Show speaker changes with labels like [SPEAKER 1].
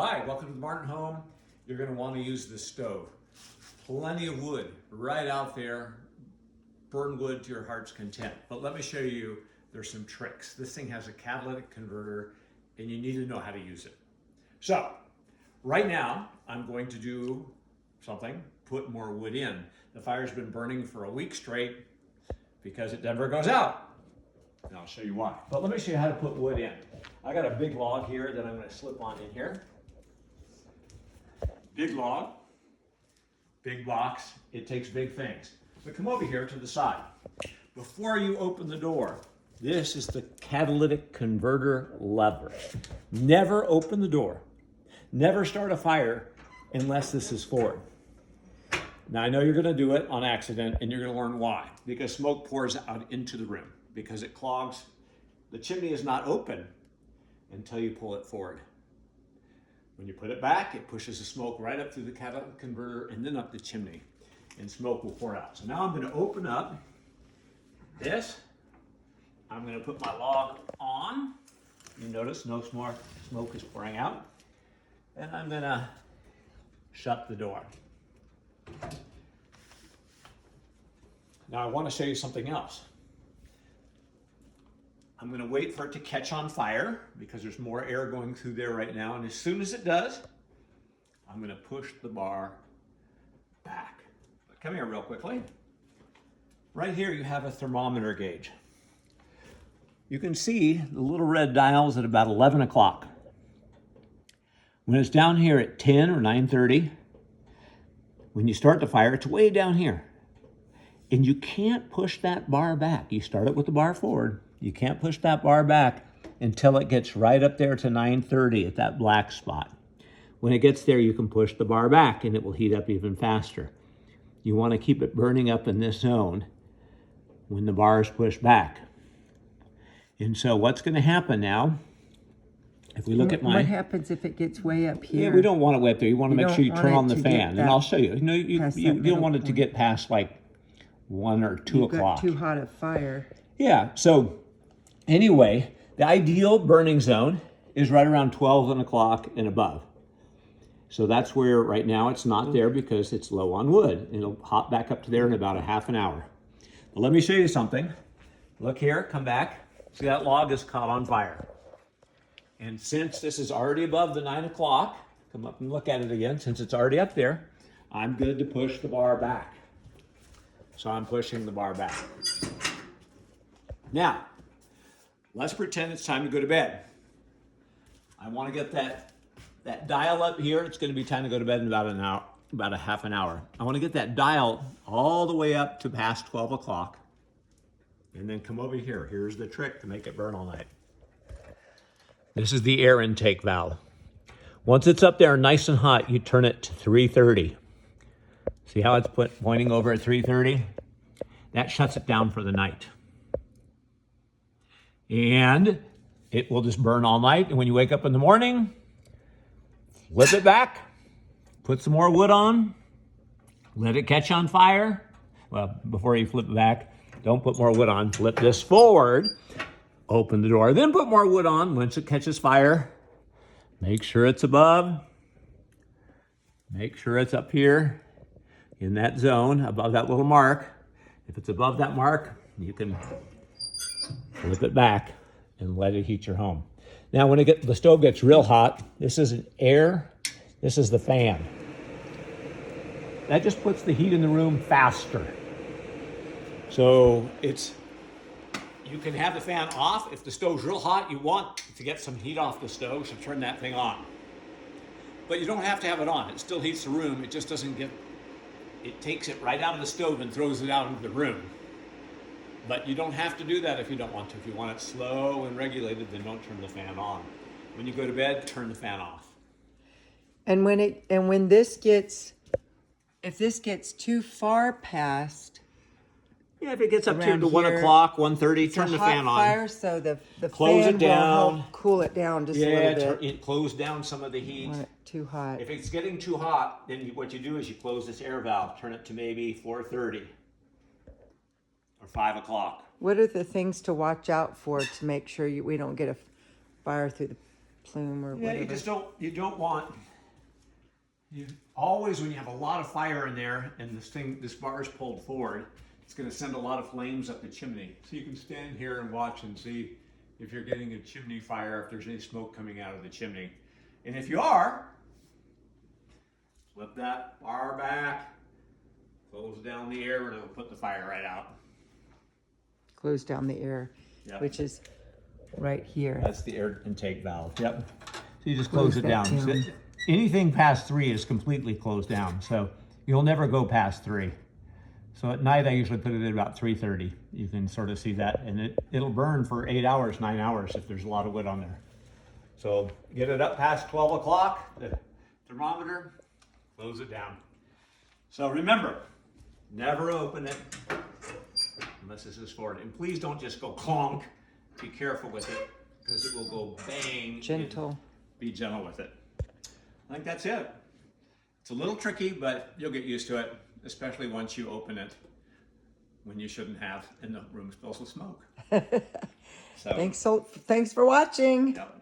[SPEAKER 1] Hi, welcome to the Martin home. You're going to want to use this stove. Plenty of wood right out there. Burn wood to your heart's content. But let me show you, there's some tricks. This thing has a catalytic converter and you need to know how to use it. So, right now, I'm going to do something, put more wood in. The fire's been burning for a week straight because it never goes out. And I'll show you why. But let me show you how to put wood in. I got a big log here that I'm going to slip on in here. Big log, big box, it takes big things. But come over here to the side. Before you open the door, this is the catalytic converter lever. Never open the door. Never start a fire unless this is forward. Now I know you're gonna do it on accident and you're gonna learn why. Because smoke pours out into the room because it clogs. The chimney is not open until you pull it forward. When you put it back, it pushes the smoke right up through the catalytic converter and then up the chimney, and smoke will pour out. So now I'm going to open up this. I'm going to put my log on. You notice no more smoke is pouring out. And I'm going to shut the door. Now I want to show you something else. I'm going to wait for it to catch on fire because there's more air going through there right now. And as soon as it does, I'm going to push the bar back. Come here real quickly. Right here you have a thermometer gauge. You can see the little red dials at about 11 o'clock. When it's down here at 10 or 9:30, when you start the fire, it's way down here. And you can't push that bar back. You start it with the bar forward. You can't push that bar back until it gets right up there to 9:30 at that black spot. When it gets there, you can push the bar back and it will heat up even faster. You want to keep it burning up in this zone when the bar is pushed back. And so what's going to happen now, if we look at my...
[SPEAKER 2] What happens if it gets way up here?
[SPEAKER 1] Yeah, we don't want it way up there. You want to make sure you turn on the fan. And I'll show you. You don't want it to get past like 1 or 2 o'clock.
[SPEAKER 2] Too hot a fire.
[SPEAKER 1] Yeah, so anyway, the ideal burning zone is right around 12 o'clock and above. So that's where right now it's not there because it's low on wood. It'll hop back up to there in about a half an hour. But let me show you something. Look here, come back. See that log is caught on fire. And since this is already above the 9 o'clock, come up and look at it again. Since it's already up there, I'm good to push the bar back. So I'm pushing the bar back. Now, let's pretend it's time to go to bed. I want to get that dial up here. It's going to be time to go to bed in about an hour, about a half an hour. I want to get that dial all the way up to past 12 o'clock. And then come over here. Here's the trick to make it burn all night. This is the air intake valve. Once it's up there nice and hot, you turn it to 330. See how it's pointing over at 330? That shuts it down for the night. And it will just burn all night. And when you wake up in the morning, flip it back, put some more wood on, let it catch on fire. Well, before you flip it back, don't put more wood on. Flip this forward, open the door, then put more wood on. Once it catches fire, make sure it's above. Make sure it's up here in that zone, above that little mark. If it's above that mark, you can flip it back and let it heat your home. Now when the stove gets real hot, this isn't air, this is the fan. That just puts the heat in the room faster. So you can have the fan off. If the stove's real hot, you want to get some heat off the stove, so turn that thing on. But you don't have to have it on. It still heats the room. It just doesn't it takes it right out of the stove and throws it out into the room. But you don't have to do that if you don't want to. If you want it slow and regulated, then don't turn the fan on. When you go to bed, turn the fan off.
[SPEAKER 2] And when this gets, if this gets too far past,
[SPEAKER 1] yeah, if it gets up to 1 o'clock, 1:30, turn the fan on.
[SPEAKER 2] Fire, so the
[SPEAKER 1] close
[SPEAKER 2] fan
[SPEAKER 1] it down.
[SPEAKER 2] will help cool it down just a little bit.
[SPEAKER 1] It close down some of the heat.
[SPEAKER 2] Want it too hot.
[SPEAKER 1] If it's getting too hot, then what you do is you close this air valve, turn it to maybe 4:30 or 5 o'clock.
[SPEAKER 2] What are the things to watch out for to make sure we don't get a fire through the plume or
[SPEAKER 1] Yeah,
[SPEAKER 2] whatever.
[SPEAKER 1] you don't want, you always, when you have a lot of fire in there and this bar is pulled forward, it's going to send a lot of flames up the chimney. So you can stand here and watch and see if you're getting a chimney fire, if there's any smoke coming out of the chimney. And if you are, flip that bar back, close down the air, and it'll put the fire right out.
[SPEAKER 2] Close down the air,
[SPEAKER 1] Yep.
[SPEAKER 2] which is right here.
[SPEAKER 1] That's the air intake valve. Yep. So you just close it
[SPEAKER 2] that
[SPEAKER 1] down.
[SPEAKER 2] down.
[SPEAKER 1] So anything past 3 is completely closed down. So you'll never go past 3. So at night I usually put it at about 3:30. You can sort of see that, and it'll burn for 8 hours, 9 hours if there's a lot of wood on there. So get it up past 12 o'clock, the thermometer, close it down. So remember, never open it unless this is for it. And please don't just go clonk. Be careful with it because it will go bang.
[SPEAKER 2] Gentle.
[SPEAKER 1] Be gentle with it. I think that's it. It's a little tricky, but you'll get used to it, especially once you open it when you shouldn't have and the room fills with smoke. So,
[SPEAKER 2] Thanks for watching.
[SPEAKER 1] yep.